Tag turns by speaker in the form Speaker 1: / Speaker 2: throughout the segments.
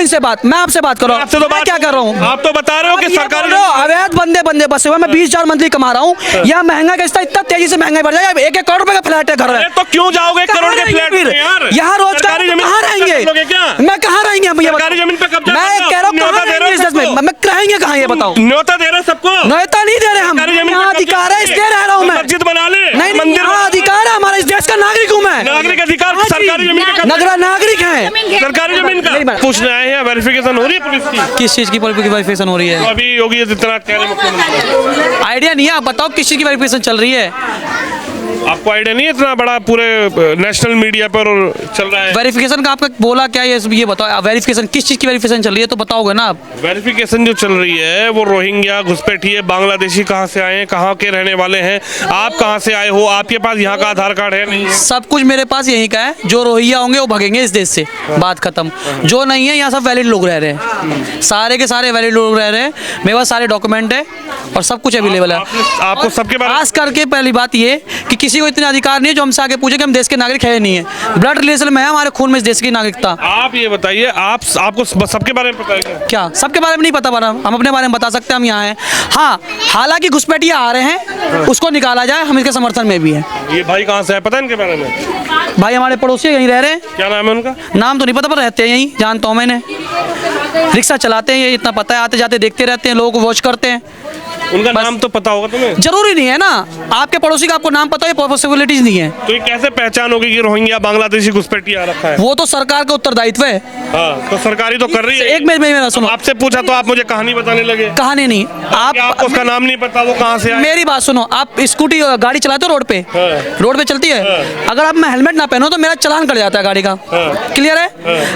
Speaker 1: इनसे बात, मैं आपसे बात कर रहा हूँ, मैं क्या कर रहा हूँ?
Speaker 2: आप तो बता रहे हो कि सरकारी
Speaker 1: अवैध बंदे बसे हुए, मैं 20,000 मंथली कमा रहा हूँ, यहाँ महंगा कैसा इतना तेजी से महंगाई बढ़ जाएगा, 1-1 करोड़ रुपए का फ्लैट है घर है,
Speaker 2: तो क्यों जाओगे 1 करोड़ के फ्लैट में यार?
Speaker 1: यहाँ रोजगार कहाँ रहेंगे? मैं कहाँ रहेंगे?
Speaker 2: सरकारी जमीन पे कब्जा,
Speaker 1: मैं कह रहा हूँ कहाँ रहेंगे इस देश में? मैं रहेंगे कहाँ ये बताओ?
Speaker 2: न्योता दे रहे सबको,
Speaker 1: न्योता नहीं दे रहे हम, यहाँ अधिकार है इसलिए रह रहा हूँ मैं।
Speaker 2: मस्जिद बना ले,
Speaker 1: नहीं, यहाँ अधिकार है हमारा, इस देश का नागरिक हूँ मैं।
Speaker 2: नागरिक अधिकार सरकारी जमीन का,
Speaker 1: नागरिक है
Speaker 2: सरकारी जमीन का। पूछने आए हैं, वेरिफिकेशन हो रही है पुलिस की?
Speaker 1: किस चीज की वेरिफिकेशन हो रही है?
Speaker 2: अभी योगी आदित्यनाथ कह रहे हैं मुख्यमंत्री,
Speaker 1: आइडिया नहीं है, आप बताओ किस चीज की वेरिफिकेशन चल रही है?
Speaker 2: आपको आइडिया नहीं है? इतना बड़ा पूरे नेशनल मीडिया पर चल रहा है
Speaker 1: वेरिफिकेशन का। आपका बोला क्या ये बताओ, वेरिफिकेशन किस चीज की वेरिफिकेशन चल रही है तो बताओगे ना आप?
Speaker 2: वेरिफिकेशन जो चल रही है वो रोहिंग्या, घुसपैठिए, बांग्लादेशी कहाँ से आए हैं, कहाँ के रहने वाले हैं, आप कहाँ से आए हो, आपके पास यहाँ का आधार कार्ड है नहीं?
Speaker 1: सब कुछ मेरे पास यहीं का है, जो रोहिंग्या होंगे वो भगेंगे इस देश से, बात खत्म। जो नहीं है यहाँ सब वैलिड लोग रह रहे हैं, सारे के सारे वैलिड लोग रह रहे हैं, मेरे पास सारे डॉक्यूमेंट है और सब कुछ अवेलेबल है।
Speaker 2: आपको सबके बारे में
Speaker 1: खास करके पहली बात ये कि किसी को इतना अधिकार नहीं है जो हमसे आगे पूछे कि हम देश के नागरिक है नहीं है, ब्लड रिलेशन में है हमारे खून में इस देश की नागरिकता।
Speaker 2: आप ये बताइए, आपको सबके बारे में पता है
Speaker 1: क्या? सबके बारे में नहीं पता बना, हम अपने बारे में बता सकते हैं, हम यहाँ हैं। हाँ, हालांकि घुसपैठिया आ रहे हैं, उसको निकाला जाए, हम इसके समर्थन में भी हैं।
Speaker 2: ये भाई कहाँ से है, पता है इनके बारे में?
Speaker 1: भाई हमारे पड़ोसी यहीं रह रहे हैं।
Speaker 2: क्या नाम है उनका?
Speaker 1: नाम तो नहीं पता पर रहते हैं यहीं, जानता हूँ मैंने, रिक्शा चलाते हैं, ये इतना पता है, आते जाते देखते रहते हैं, लोगों को वॉच करते हैं।
Speaker 2: उनका नाम तो पता होगा तुम्हें?
Speaker 1: जरूरी नहीं है ना, आपके पड़ोसी का आपको नाम पता है, पॉसिबिलिटीज नहीं है।
Speaker 2: तो ये कैसे पहचान होगी कि रोहिंग्या, बांग्लादेशी, घुसपैठिया आ रखा है?
Speaker 1: वो तो सरकार का उत्तरदायित्व है।
Speaker 2: हाँ, तो सरकारी तो कर रही है।
Speaker 1: एक मिनट मेरा सुनो,
Speaker 2: आपसे पूछा तो आप मुझे कहानी बताने लगे।
Speaker 1: कहानी नहीं,
Speaker 2: आपको उसका नाम नहीं पता, वो कहाँ से आया?
Speaker 1: मेरी बात सुनो, आप स्कूटी गाड़ी चलाते हो रोड पे, रोड पे चलती है, अगर आप मैं हेलमेट ना पहनो तो मेरा चालान कट जाता है गाड़ी का, क्लियर है?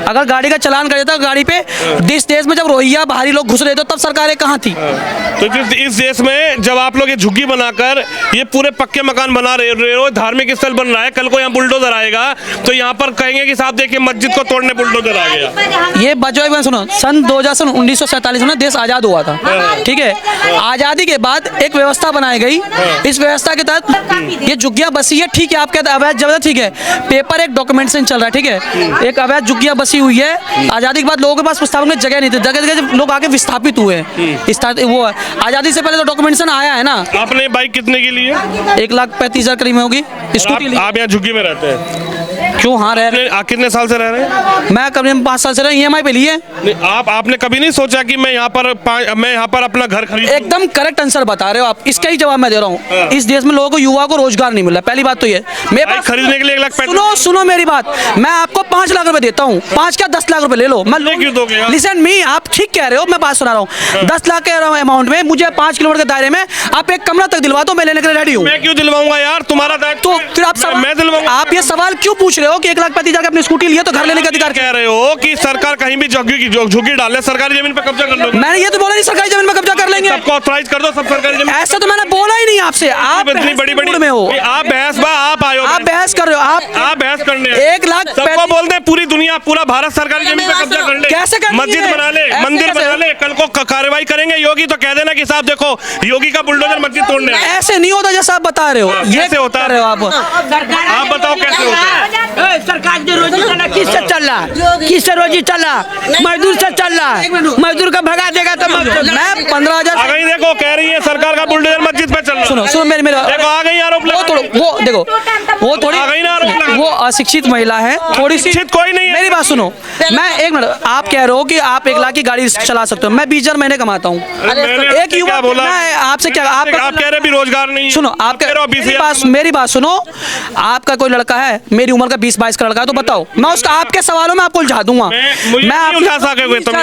Speaker 1: अगर गाड़ी का चालान कट जाता है गाड़ी पे, जिस देश में जब रोहिंग्या बाहरी लोग घुस रहे थे तब सरकारें कहाँ थी?
Speaker 2: तो इस देश में जब आप लोग ये झुग्गी बनाकर ये पूरे पक्के मकान बना रहे हो, धार्मिक स्थल बन रहा है, कल को यहाँ बुलडोजर आएगा तो यहाँ पर कहेंगे कि साहब देखिए मस्जिद को तोड़ने बुलडोजर आ गया।
Speaker 1: ये बजो सुनो, सन 1947 में देश आजाद हुआ था, ठीक है? आजादी के बाद एक व्यवस्था बनाई गई, इस व्यवस्था के तहत ये झुग्गियां बसी है, ठीक है? आप कहते हैं अवैध जबरदस्त, ठीक है, पेपर एक डॉक्यूमेंटेशन चल रहा है, ठीक है? एक अवैध झुग्गियां बसी हुई है, आजादी के बाद लोगों के पास विस्थापन की जगह नहीं थी, जगह जगह लोग आके विस्थापित हुए हैं। वो आजादी से पहले तो डॉक्यूमेंटेशन आया है ना।
Speaker 2: आपने बाइक कितने की ली है?
Speaker 1: 1,35,000 करीब में होगी स्कूटी।
Speaker 2: आप यहाँ झुग्गी में रहते हैं
Speaker 1: क्यों? हाँ रह रहे हैं।
Speaker 2: कितने साल से रह रहे हैं?
Speaker 1: मैं करीब 5 साल से रहा, EMI पे लिए।
Speaker 2: आपने कभी नहीं सोचा कि मैं यहाँ पर अपना घर खरीद?
Speaker 1: एकदम करेक्ट आंसर बता रहे हो आप, इसका ही जवाब मैं दे रहा हूँ। इस देश में लोगों को, युवा को रोजगार नहीं मिल रहा, पहली बात तो ये। मेरे पास
Speaker 2: खरीदने के लिए 1 लाख
Speaker 1: सुनो मेरी बात, मैं आपको 5 लाख रुपए देता हूँ, 5 क्या 10 लाख रुपए ले लो, मैं
Speaker 2: क्यों दोगे?
Speaker 1: लिसन मी, आप ठीक कह रहे हो, मैं बात सुना रहा हूँ। 10 लाख के अमाउंट में मुझे 5 किलोमीटर के दायरे में आप एक कमरा तक दिलवा दो, मैं लेने के लिए रेडी हूँ।
Speaker 2: मैं क्यों दिलवाऊंगा यार, तुम्हारा दायित्व।
Speaker 1: तो फिर आप ये सवाल क्यों पूछ रहे हो कि 1,35,000 अपनी स्कूटी लिए तो घर लेने का अधिकार?
Speaker 2: कह रहे हो कि सरकार कहीं भी झुग्गी डाले, सरकारी जमीन पर कब्जा कर लो।
Speaker 1: मैंने ये तो बोला नहीं सरकारी जमीन पर कब्जा कर लेंगे,
Speaker 2: सबको ऑथराइज कर दो, सब सरकारी जमीन।
Speaker 1: ऐसा तो मैंने बोला ही नहीं आपसे। आप
Speaker 2: इतनी बड़ी
Speaker 1: में हो,
Speaker 2: आप
Speaker 1: बहस कर रहे हो,
Speaker 2: आप बहस करने
Speaker 1: 1,00,000
Speaker 2: सबको बोलते हैं, पूरी दुनिया, पूरा भारत सरकारी जमीन पे कब्जा कर ले,
Speaker 1: कैसे कर
Speaker 2: मस्जिद बना ले, मंदिर बना ले, कल को कार्रवाई करेंगे योगी तो कह देना कि साहब देखो योगी का बुलडोजर मस्जिद तोड़ने।
Speaker 1: ऐसे नहीं होता जैसा आप बता रहे हो।
Speaker 2: कैसे होता है?
Speaker 1: आप
Speaker 2: बताओ कैसे होता है?
Speaker 3: सरकार की रोजी चला, किससे चल रहा, किससे रोजी चला? मजदूर से चल रहा है, मजदूर का भगा देगा तो
Speaker 1: मैं 15,000।
Speaker 2: देखो कह रही है सरकार का बुलडोजर मस्जिद पे चल रहा है।
Speaker 1: सुनो मेरा
Speaker 2: देखो आ गई आरोप।
Speaker 1: वो देखो, वो थोड़ी
Speaker 2: आ गई ना आरोप,
Speaker 1: वो अशिक्षित महिला है, थोड़ी सी।
Speaker 2: कोई नहीं है।
Speaker 1: मेरी बात सुनो, मैं 1 मिनट, आप कह रहे हो कि आप 1 लाख की गाड़ी चला सकते हो, मैं 20,000 महीने कमाता हूँ। एक युवा बोला आपसे, क्या आप
Speaker 2: कह रहे भी रोजगार नहीं?
Speaker 1: सुनो, मेरी बात सुनो, आपका कोई लड़का है, मेरी उम्र का 20-22 का लड़का है, तो बताओ, मैं उसका आपके सवालों में आपको उलझा दूंगा।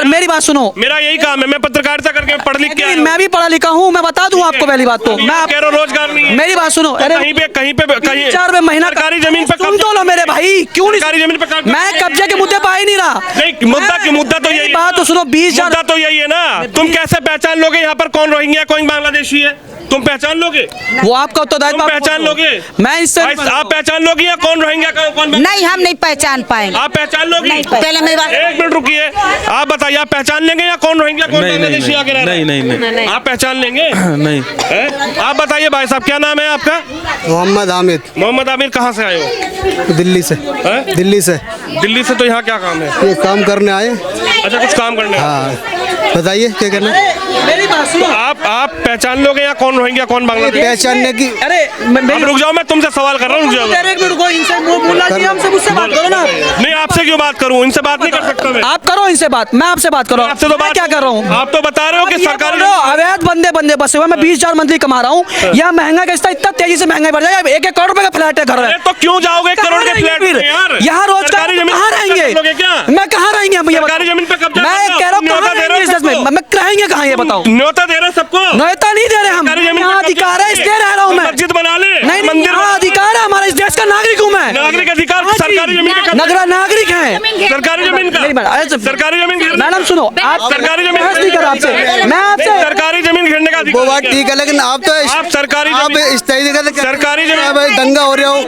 Speaker 1: मेरी बात सुनो,
Speaker 2: मेरा यही काम है, मैं पत्रकारिता करके पढ़ लिख के,
Speaker 1: मैं भी पढ़ा लिखा हूँ, मैं बता दूं आपको पहली बात तो। मैं
Speaker 2: कह रहा हूं रोजगार नहीं है।
Speaker 1: मेरी बात सुनो, अरे
Speaker 2: कहीं पे
Speaker 1: 4 रुपए महीना
Speaker 2: सरकारी जमीन पे
Speaker 1: सुन तो लो मेरे भाई, क्यों नहीं?
Speaker 2: सरकारी जमीन पे
Speaker 1: मैं कब्जे के मुद्दे पर आ ही नहीं रहा।
Speaker 2: नहीं, मुद्दा तो यही
Speaker 1: बात तो सुनो, 20,000
Speaker 2: मुद्दा तो यही है ना। तुम कैसे पहचान लोगे यहाँ पर कौन रोहिंग्या, कौन बांग्लादेशी है? तुम पहचान लोगे?
Speaker 1: वो आपका उत्तरदायित्व,
Speaker 2: तुम पहचान लोगे?
Speaker 1: मैं इससे
Speaker 2: आप पहचान लोगे या कौन रोहिंग्या का कौन?
Speaker 3: नहीं, हम नहीं पहचान पाएंगे।
Speaker 2: आप पहचान लोगे?
Speaker 3: पहले मेरी बात,
Speaker 2: 1 मिनट रुकिए, आप बताइए आप पहचान लेंगे या कौन रोहिंग्या कौन बांग्लादेशी आके रह रहा है?
Speaker 4: नहीं
Speaker 2: आप पहचान लेंगे?
Speaker 4: नहीं।
Speaker 2: हैं? आप बताइए भाई साहब, क्या नाम है आपका?
Speaker 5: मोहम्मद हामिद,
Speaker 2: मोहम्मद आमिर, कहाँ से आए हो?
Speaker 5: दिल्ली से।
Speaker 2: हैं?
Speaker 5: दिल्ली से
Speaker 2: दिल्ली से। तो यहाँ क्या काम है?
Speaker 5: ये काम करने आए।
Speaker 2: अच्छा, कुछ काम करने आए।
Speaker 5: हाँ, बताइए क्या करना है?
Speaker 1: मेरी बात सुनो।
Speaker 2: आप पहचान लोगे या कौन रोहिंग्या कौन बांग्लादेशी?
Speaker 5: पहचानने की
Speaker 1: अरे
Speaker 2: अब रुक जाओ, मैं तुमसे सवाल कर रहा हूँ, रुक जाओ।
Speaker 1: एक मिनट रुको, इनसे मुल्ला जी हमसे मुझसे बात करो ना।
Speaker 2: नहीं, आपसे क्यों बात करूँ? इनसे बात नहीं कर सकता मैं।
Speaker 1: आप करो इनसे बात, मैं आपसे बात करो।
Speaker 2: आपसे तो
Speaker 1: मैं
Speaker 2: बात
Speaker 1: क्या कर रहा हूँ?
Speaker 2: आप तो बता रहे हो कि सरकारी
Speaker 1: अवैध बंदे बसे हुए, मैं 20,000 मंथली कमा रहा हूँ। यहाँ महंगा कैसा इतना तेजी से महंगाई बढ़ जाएगा, 1-1 करोड़ रुपए का फ्लैट है घर
Speaker 2: अरे
Speaker 1: है।
Speaker 2: तो क्यों जाओगे 1 करोड़ के फ्लैट
Speaker 1: फिर
Speaker 2: में यार?
Speaker 1: यहाँ रोजगार
Speaker 2: सरकारी जमीन
Speaker 1: कहाँ रहेंगे?
Speaker 2: क्या?
Speaker 1: मैं कहाँ रहेंगे हम? ये बताओ।
Speaker 2: सरकारी जमीन पे कब्जा
Speaker 1: मैं
Speaker 2: करना,
Speaker 1: कह रहा हूँ
Speaker 2: न्योता
Speaker 1: कहाँ
Speaker 2: दे रहे
Speaker 1: रहेंगे
Speaker 2: हो
Speaker 1: इस देश में?
Speaker 2: सबको?
Speaker 1: मैं रहेंगे कहाँ ये बताओ?
Speaker 2: न्योता दे रहे सबको?
Speaker 1: न्योता नहीं दे रहे हम,
Speaker 2: सरकारी जमीन
Speaker 1: यहाँ
Speaker 2: पे कब्जा
Speaker 1: अधिकार है इसलिए रह रहा हूँ मैं।
Speaker 2: मस्जिद बना ले,
Speaker 1: नहीं
Speaker 2: मंदिर
Speaker 1: यहाँ अधिकार है हमारा, इस देश का नागरिक हूँ मैं।
Speaker 2: नागरिक अधिकार
Speaker 1: हाँ जी।
Speaker 2: सरकारी जमीन पे कब्जा-
Speaker 1: नगरा नागरिक है।
Speaker 2: सरकारी जमीन का
Speaker 1: नहीं मैडम, अरे
Speaker 2: सरकारी जमीन घेरने-
Speaker 1: मैडम सुनो, आप
Speaker 2: सरकारी जमीन
Speaker 1: बहस नहीं करो आपसे, मैं आपसे
Speaker 2: सरकारी जमीन घेरने का
Speaker 5: वो
Speaker 2: अधिकार
Speaker 5: बात
Speaker 2: है
Speaker 5: ठीक है, लेकिन आप तो
Speaker 2: आप सरकारी
Speaker 5: आप
Speaker 2: जमीन-
Speaker 5: इस तरीके से
Speaker 2: सरकारी जमीन-
Speaker 5: आप दंगा हो रहे हो।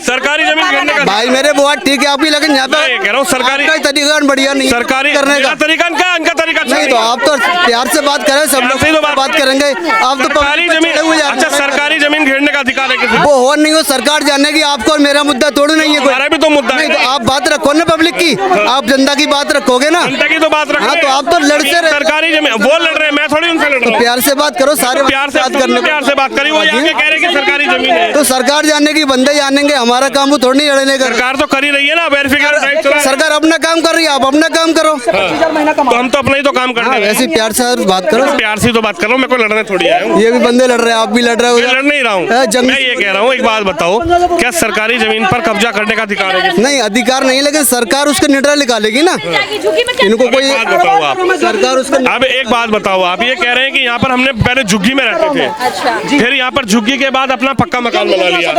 Speaker 2: सरकारी जमीन घेरने का
Speaker 5: भाई मेरे वो बात ठीक है आपकी, लेकिन यहाँ पे
Speaker 2: मैं कह रहा हूँ सरकारी-
Speaker 5: आपका तरीका बढ़िया नहीं है
Speaker 2: सरकारी
Speaker 5: करने का।
Speaker 2: मेरा तरीका क्या, इनका तरीका अच्छा
Speaker 5: नहीं तो आप तो प्यार से बात करें, सब लोग
Speaker 2: से ही तो
Speaker 5: बात करेंगे। आप तो
Speaker 2: सरकारी
Speaker 5: पब्लिक पे
Speaker 2: जमीन,
Speaker 5: चढ़े हुए जा रहे
Speaker 2: अच्छा
Speaker 5: हैं।
Speaker 2: सरकारी जमीन घेरने का अधिकार है किसी को?
Speaker 5: वो हो नहीं हो, सरकार जानने की आपको और मेरा मुद्दा थोड़ी नहीं है कोई।
Speaker 2: हमारा भी तो मुद्दा है।
Speaker 5: नहीं तो आप बात रखो ना पब्लिक की, आप जनता की बात रखोगे ना।
Speaker 2: जनता की तो बात रख
Speaker 5: हाँ,
Speaker 2: रहे
Speaker 5: तो
Speaker 2: हैं।
Speaker 5: आप तो लड़ते रहे।
Speaker 2: सरकारी जमीन वो लड़ रहे हैं, मैं थोड़ी उनसे लड़ रहा हूँ।
Speaker 5: प्यार से बात करो, सारे
Speaker 2: प्यार से
Speaker 5: बात करने
Speaker 2: प्यार से बात करी, वो
Speaker 5: हाँ जी।
Speaker 2: आके कह रहे हैं कि सरकारी जमीन है।
Speaker 5: तो सरकार जानने की बंदे जानेंगे, हमारा काम वो थोड़ी नहीं लड़ने का।
Speaker 2: सरकार तो कर ही रही है ना, वेरिफिकेशन ड्राइव चला रही है।
Speaker 5: सरकार अपना काम कर रही है, आप अपना काम करो।
Speaker 2: तो हम तो अपना ही तो काम कर
Speaker 5: हाँ,
Speaker 2: रहे हैं।
Speaker 5: ऐसे प्यार से बात करो।
Speaker 2: प्यार से तो बात कर रहा हूँ, मैं कोई लड़ने थोड़ी आया हूँ।
Speaker 5: ये भी बंदे लड़ रहे हैं, आप भी लड़ रहे
Speaker 2: मैं लड़ नहीं रहा
Speaker 5: हो।
Speaker 2: हूँ,
Speaker 5: जंग
Speaker 2: मैं ये कह रहा हूँ, एक बात बताओ, क्या सरकारी जमीन पर कब्जा करने का अधिकार है किसी को?
Speaker 5: नहीं, अधिकार नहीं, लेकिन सरकार उसका निर्णय निकालेगी ना। इनको कोई
Speaker 2: एक बात बताओ आप,
Speaker 5: सरकार उसका
Speaker 2: अब एक बात बताओ, आप ये कह रहे हैं कि यहाँ पर हमने पहले झुग्गी में रहते थे, फिर यहाँ पर झुग्गी के बाद अपना पक्का मकान बना लिया,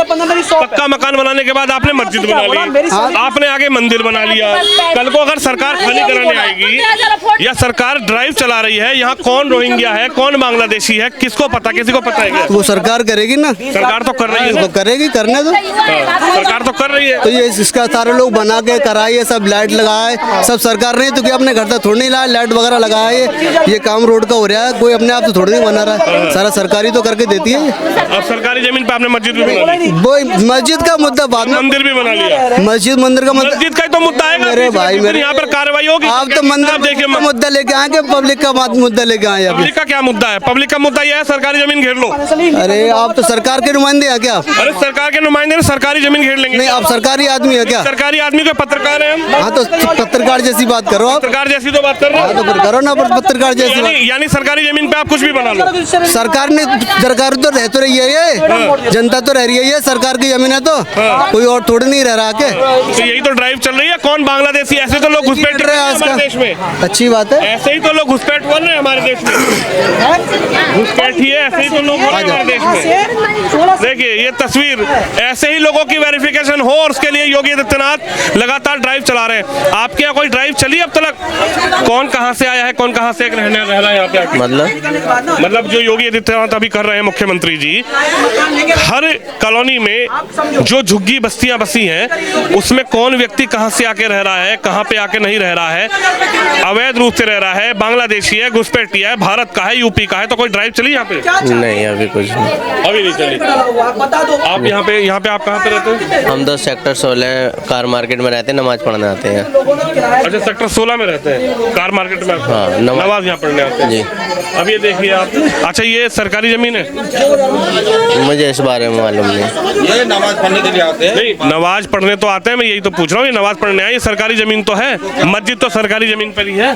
Speaker 2: पक्का मकान बनाने के बाद आपने मस्जिद बना ली, आपने आगे मंदिर बना लिया। कल को अगर सरकार खाली कराने आएगी या सरकार ड्राइव चला रही है, यहाँ कौन रोहिंग्या है कौन बांग्लादेशी है किसको पता, किसी को पता है क्या?
Speaker 5: वो सरकार करेगी ना,
Speaker 2: सरकार तो कर रही है
Speaker 5: वो
Speaker 2: ना?
Speaker 5: करेगी, करने दो।
Speaker 2: सरकार तो कर रही है।
Speaker 5: तो ये इसका सारे लोग बना के कराए, सब लाइट लगाए, सब सरकार ने तो क्या अपने घर तक थोड़ी नहीं लाया, लाइट वगैरह लगाए। ये काम रोड का हो रहा है, कोई अपने आप से थोड़ी नहीं बना रहा है, सारा सरकारी तो करके देती है।
Speaker 2: अब सरकारी जमीन पे आपने मस्जिद भी बना ली,
Speaker 5: वो मस्जिद का मुद्दा बाद में,
Speaker 2: मंदिर भी बना लिया,
Speaker 5: मस्जिद मंदिर का मुद्दा।
Speaker 2: मस्जिद का ही तो मुद्दा आएगा।
Speaker 5: मेरे भाई, मेरे
Speaker 2: यहाँ पर कार्रवाई होगी।
Speaker 5: आप तो मंदिर
Speaker 2: आप देखिए,
Speaker 5: का मुद्दा लेके आए कि पब्लिक का मुद्दा लेके आए अभी?
Speaker 2: पब्लिक का क्या मुद्दा है? पब्लिक का मुद्दा यह है सरकारी जमीन घेर लो।
Speaker 5: अरे आप तो सरकार के नुमाइंदे हैं क्या?
Speaker 2: अरे सरकार के नुमाइंदे ने सरकारी जमीन घेर लेंगे।
Speaker 5: नहीं, आप सरकारी आदमी है क्या?
Speaker 2: सरकारी आदमी को पत्रकार है हम।
Speaker 5: हाँ, तो पत्रकार जैसी बात करो आप।
Speaker 2: सरकार जैसी तो बात कर रहे
Speaker 5: हाँ, तो
Speaker 2: हो।
Speaker 5: फिर करो ना पत्रकार जैसी बात।
Speaker 2: यानी सरकारी जमीन पे आप कुछ भी बना लो।
Speaker 5: सरकार ने, सरकार तो रह तो रही है, ये जनता तो रह रही है, ये सरकार की जमीन है, तो कोई और थोड़ी नहीं रह रहा के।
Speaker 2: तो यही तो ड्राइव चल रही है। कौन बांग्लादेशी? ऐसे तो लोग घुसपैठ
Speaker 5: रहे हैं
Speaker 2: हमारे
Speaker 5: आज
Speaker 2: देश में,
Speaker 5: का। अच्छी बात है।
Speaker 2: ऐसे ही तो लोग घुसपैठ बोल रहे हैं हमारे देश में। घुसपैठ ही है, ऐसे ही तो लोग बोल रहे हैं हमारे देश में। देखिए ये तस्वीर, ऐसे ही लोगों की वेरिफिकेशन हो और उसके लिए योगी आदित्यनाथ लगातार ड्राइव चला रहे हैं। आपके यहाँ कोई ड्राइव चली अब तक? कौन कहाँ से आया है, कौन कहाँ से रह रहा है यहाँ पे आके? मतलब जो योगी आदित्यनाथ अभी कर रहे हैं मुख्यमंत्री जी, हर कॉलोनी में जो झुग्गी बस्तियां बसी हैं उसमें कौन व्यक्ति कहां से आके रह रहा है, कहां पे आके नहीं रह रहा है, अवैध रूप से रह रहा है, बांग्लादेशी है, घुसपैठिया है, भारत का है, यूपी का है, तो कोई ड्राइव चली यहाँ पे?
Speaker 4: नहीं, अभी कुछ नहीं।
Speaker 2: अभी नहीं चली। आप यहाँ पे आप कहाँ पे रहते हो?
Speaker 4: हम 10 सेक्टर 16 कार मार्केट में रहते हैं, नमाज पढ़ने आते हैं।
Speaker 2: अच्छा, सेक्टर 16 में रहते हैं, कार मार्केट में।
Speaker 4: हाँ,
Speaker 2: नमाज यहाँ पढ़ने आते हैं
Speaker 4: जी।
Speaker 2: अब ये देखिए आप, अच्छा ये सरकारी जमीन है?
Speaker 4: मुझे इस बारे में मालूम नहीं।
Speaker 6: ये नमाज पढ़ने के लिए आते हैं।
Speaker 2: नहीं, नमाज पढ़ने तो आते हैं, मैं यही तो पूछ रहा हूँ, ये नमाज पढ़ने आए, ये सरकारी जमीन तो है, मस्जिद तो सरकारी जमीन पर ही है।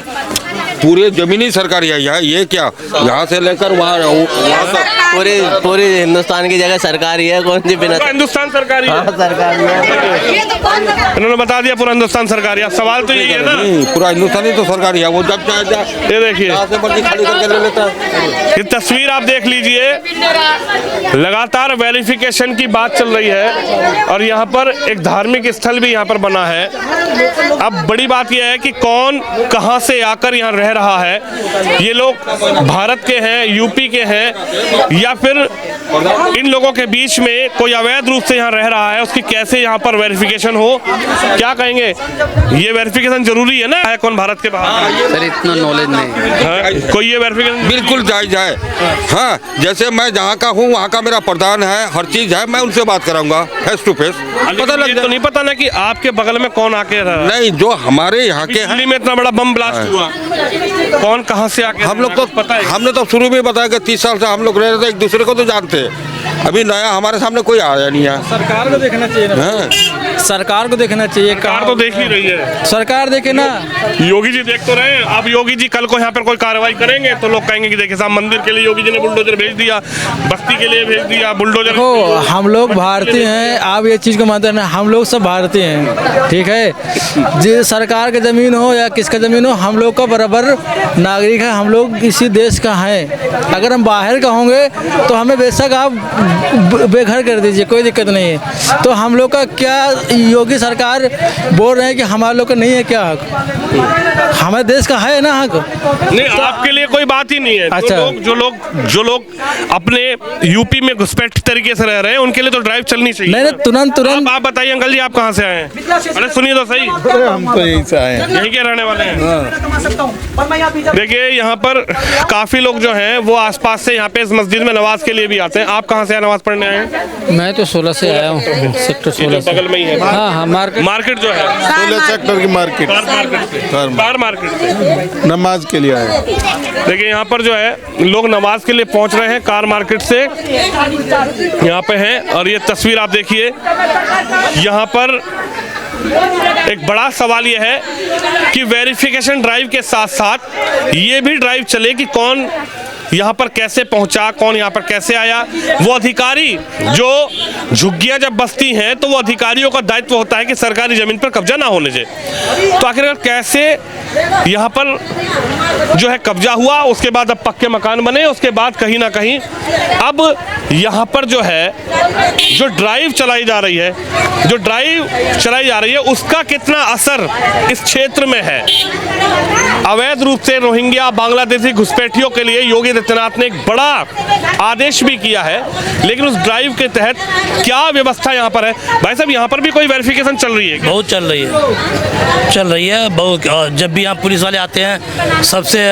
Speaker 6: पूरे जमीन ही सरकारी है यहाँ, ये क्या यहाँ से लेकर वहाँ तक
Speaker 4: पूरे हिंदुस्तान की जगह सरकारी है, कौन सी बिना?
Speaker 2: पूरा हिंदुस्तान सरकारी है।
Speaker 4: हाँ, सरकारी है।
Speaker 2: इन्होंने बता दिया पूरा हिंदुस्तान सरकारी है। अब सवाल तो यही है ना,
Speaker 6: नहीं, पूरा हिंदुस्तान ही तो सरकारी है। वो जब चाहे
Speaker 2: ये देखिए
Speaker 6: यहाँ से मर्जी खाली करके ले लेता है।
Speaker 2: ये तस्वीर आप देख लीजिए, लगातार वेरिफिकेशन की बात चल रही है और यहाँ पर एक धार्मिक स्थल भी यहाँ पर बना है। अब बड़ी बात यह है कि कौन कहाँ से आकर यहाँ रह रहा है, ये लोग भारत के हैं, यूपी के हैं, या फिर इन लोगों के बीच में कोई अवैध रूप से यहाँ रह रहा है, उसकी कैसे यहाँ पर वेरिफिकेशन हो, क्या कहेंगे? ये वेरिफिकेशन जरूरी है ना, है कौन भारत के बाहर?
Speaker 7: सर इतना नॉलेज नहीं।
Speaker 2: कोई ये वेरिफिकेशन
Speaker 6: बिल्कुल जायज है। हाँ, जैसे मैं जहाँ का हूँ वहाँ का मेरा प्रधान है, हर चीज है, मैं उनसे बात कराऊंगा फेस टू फेस, पता लग
Speaker 2: ये तो नहीं पता ना कि आपके बगल में कौन आके रहा है?
Speaker 6: नहीं, जो हमारे यहाँ के
Speaker 2: दिल्ली में इतना बड़ा बम ब्लास्ट हुआ, कौन कहाँ से आके?
Speaker 6: हम लोग तो
Speaker 2: पता है,
Speaker 6: हमने तो शुरू में बताया कि 30 साल से हम लोग रह रहे थे, एक दूसरे को तो जानते हैं। अभी नया हमारे सामने कोई आया नहीं है।
Speaker 8: सरकार को देखना चाहिए ना।
Speaker 6: हाँ।
Speaker 8: सरकार को देखना चाहिए।
Speaker 2: कार तो देख ही रही है,
Speaker 8: सरकार देखे ना।
Speaker 2: योगी जी देख तो रहे हैं। अब योगी जी कल को यहाँ पर कोई कार्रवाई करेंगे तो लोग कहेंगे कि देखिए साहब, मंदिर के लिए योगी जी ने बुलडोजर भेज दिया, बस्ती के लिए भेज दिया बुलडोजर।
Speaker 8: हो, हम लोग भारतीय हैं, आप ये चीज़ को मानते हैं ना, हम लोग सब भारतीय हैं, ठीक है। जिस सरकार की ज़मीन हो या किसका ज़मीन हो, हम लोग का बराबर नागरिक है, हम लोग इसी देश का हैं। अगर हम बाहर का होंगे तो हमें बेशक आप बेघर कर दीजिए, कोई दिक्कत नहीं है। तो हम लोग का क्या, योगी सरकार बोल रहे हैं कि हमारे लोग का नहीं है क्या हक? हमारे देश का है ना हक।
Speaker 2: नहीं, आपके लिए कोई बात ही नहीं है।
Speaker 8: अच्छा।
Speaker 2: जो लोग अपने यूपी में घुसपैठ तरीके से रह रहे हैं, उनके लिए तो ड्राइव चलनी चाहिए।
Speaker 8: नहीं, तुरंत
Speaker 2: आप बताइए अंकल जी, आप कहाँ से आए हैं? अरे सुनिए तो सही,
Speaker 7: हम तो यहीं से आए हैं।
Speaker 2: यहीं के रहने वाले हैं। देखिए यहाँ पर काफी लोग जो हैं वो आसपास से यहाँ पे इस मस्जिद में नमाज के लिए भी आते हैं। आप कहाँ से नमाज पढ़ने आए हैं?
Speaker 8: मैं तो 16 से आया हूँ, सेक्टर 16 से।
Speaker 2: बगल में ही है।
Speaker 8: हाँ हाँ,
Speaker 2: मार्केट जो है
Speaker 7: 16 सेक्टर की मार्केट,
Speaker 2: कार मार्केट से
Speaker 7: नमाज के लिए आए।
Speaker 2: देखिए यहाँ पर जो है लोग नमाज के लिए पहुँच रहे हैं, कार मार्केट से यहाँ पे हैं। और ये तस्वीर आप देखिए, यहाँ पर एक बड़ा सवाल यह है कि वेरिफिकेशन ड्राइव के साथ साथ ये भी ड्राइव चले कि कौन यहाँ पर कैसे पहुंचा, कौन यहाँ पर कैसे आया। वो अधिकारी जो झुग्गियाँ जब बसती हैं तो वो अधिकारियों का दायित्व होता है कि सरकारी ज़मीन पर कब्जा ना होने दे। तो आखिरकार कैसे यहाँ पर जो है कब्जा हुआ, उसके बाद अब पक्के मकान बने, उसके बाद कहीं ना कहीं अब यहाँ पर जो है जो ड्राइव चलाई जा रही है उसका कितना असर इस क्षेत्र में है। अवैध रूप से रोहिंग्या बांग्लादेशी घुसपैठियों के लिए योगी आदित्यनाथ ने एक बड़ा आदेश भी किया है, लेकिन उस ड्राइव के तहत क्या व्यवस्था यहाँ पर है? भाई साहब, यहाँ पर भी कोई वेरिफिकेशन चल रही है क्या?
Speaker 9: बहुत चल रही है बहुत। जब भी यहाँ पुलिस वाले आते हैं सबसे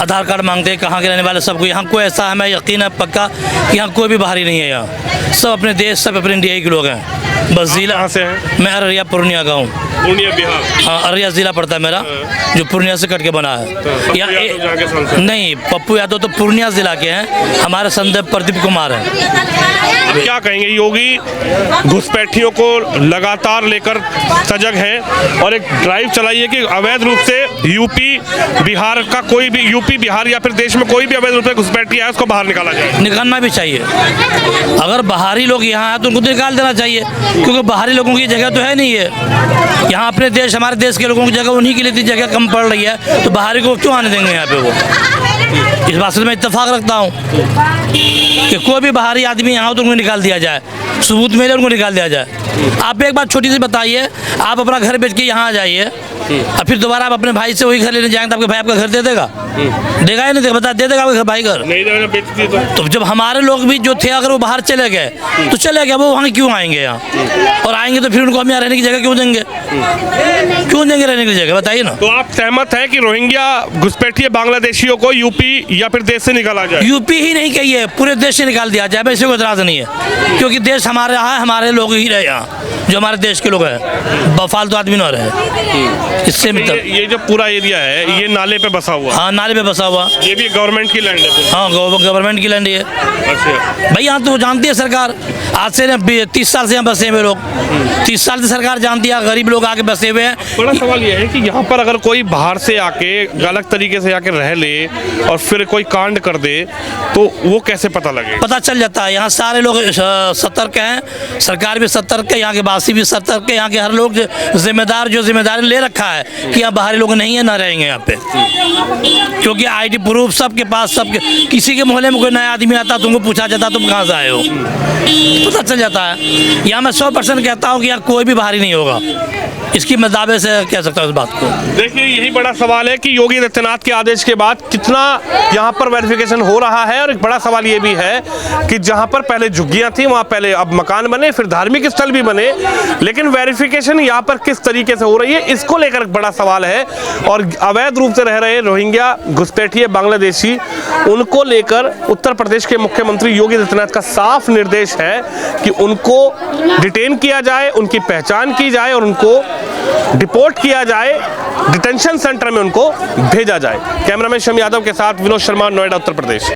Speaker 9: आधार कार्ड मांगते हैं, कहाँ के रहने वाले सबको। यहाँ को ऐसा हमें यकीन है पक्का कि यहाँ कोई भी बाहरी नहीं है, यहाँ सब अपने देश, सब अपने इंडिया के लोग हैं। बस जिला
Speaker 2: कहाँ से हैं?
Speaker 9: मैं अररिया पूर्णिया का हूँ।
Speaker 2: पूर्णिया बिहार?
Speaker 9: हाँ, अररिया जिला पड़ता है मेरा, जो पूर्णिया से कट के बना है। नहीं, पप्पू यादव तो पूर्णिया जिला के हैं, हमारे संदीप प्रदीप कुमार हैं।
Speaker 2: अब क्या कहेंगे, योगी घुसपैठियों को लगातार लेकर सजग हैं और एक ड्राइव चलाई है कि अवैध रूप से यूपी बिहार का कोई भी, यूपी बिहार या फिर देश में कोई भी अवैध रूप से घुसपैठी है उसको बाहर निकाला जाए।
Speaker 9: निकालना भी चाहिए। अगर बाहरी लोग यहाँ आए तो उनको तो निकाल देना चाहिए, क्योंकि बाहरी लोगों की जगह तो है नहीं है यहाँ। अपने देश, हमारे देश के लोगों की जगह, उन्हीं के लिए जगह कम पड़ रही है, तो बाहरी को क्यों आने देंगे यहाँ पे? वो इस बात से मैं इत्तेफाक रखता हूँ कि कोई भी बाहरी आदमी यहाँ हो तो उनको निकाल दिया जाए, सबूत मिले उनको निकाल दिया जाए। आप एक बात छोटी सी बताइए, आप अपना घर बेच के यहाँ आ जाइए और फिर दोबारा आप अपने भाई से वही घर लेने जाएंगे तो आपके भाई आपका घर दे देगा? देगा ही नहीं देगा? बता, दे देगा आपका भाई घर?
Speaker 2: नहीं देगा, बेच दिए
Speaker 9: तो जब हमारे लोग भी जो थे, अगर वो बाहर चले गए तो चले गए, वो वहाँ क्यों आएंगे यहाँ? और आएंगे तो फिर उनको हम यहाँ रहने की जगह क्यों देंगे? क्यों देंगे रहने की जगह, बताइए ना।
Speaker 2: तो आप सहमत हैं कि रोहिंग्या घुसपैठिए बांग्लादेशियों को यूपी या फिर देश से निकाला जाए?
Speaker 9: यूपी ही नहीं कहिए, पूरे देश से निकाल दिया जाए, वैसे कोई इतराज नहीं है, क्योंकि देश हमारे यहाँ है, हमारे लोग ही रहे यहाँ, जो हमारे देश के लोग हैं, बफालतू आदमी ना रहे। इससे मतलब
Speaker 2: ये जो पूरा एरिया है ये नाले पे बसा हुआ?
Speaker 9: हाँ, नाले पे बसा हुआ।
Speaker 2: ये भी गवर्नमेंट की लैंड है?
Speaker 9: हाँ, गवर्नमेंट की लैंड है।
Speaker 2: अच्छा
Speaker 9: भाई, यहाँ तो वो जानती है सरकार, आज से 30 साल से यहाँ बसे हुए लोग, 30 साल से सरकार जानती है, गरीब लोग आके बसे हुए हैं।
Speaker 2: बड़ा सवाल ये है कि यहाँ पर अगर कोई बाहर से आके गलत तरीके से आके रह ले और फिर कोई कांड कर दे तो वो कैसे पता लगे?
Speaker 9: पता चल जाता है। यहाँ सारे लोग सतर्क हैं, सरकार भी सतर्क है, यहाँ के वासी भी सतर्क है, यहाँ के हर लोग जिम्मेदार, जो जिम्मेदारी ले रखा है कि यहाँ बाहरी लोग नहीं है, ना रहेंगे यहाँ पे, क्योंकि आईडी प्रूफ सबके पास, सबके, किसी के मोहल्ले में कोई नया आदमी आता तुमको पूछा जाता तुम कहाँ से आए हो, पता चल जाता है। यहाँ मैं 100% कहता हूँ कि यहाँ कोई भी बाहरी नहीं होगा, इसकी मैं दावे से कह सकता हूँ इस बात को।
Speaker 2: देखिए यही बड़ा सवाल है कि योगी आदित्यनाथ के आदेश के बाद कितना यहाँ पर वेरिफिकेशन हो रहा है। और एक बड़ा सवाल ये भी है कि जहाँ पर पहले झुग्गियाँ थी वहाँ पहले अब मकान बने, फिर धार्मिक स्थल भी बने, लेकिन वेरिफिकेशन यहाँ पर किस तरीके से हो रही है इसको लेकर एक बड़ा सवाल है। और अवैध रूप से रह रहे रोहिंग्या, घुसपैठिए, बांग्लादेशी, उनको लेकर उत्तर प्रदेश के मुख्यमंत्री योगी आदित्यनाथ का साफ निर्देश है कि उनको डिटेन किया जाए, उनकी पहचान की जाए और उनको डिपोर्ट किया जाए, डिटेंशन सेंटर में उनको भेजा जाए। कैमरामैन शम यादव के साथ विनोद शर्मा, नोएडा, उत्तर प्रदेश।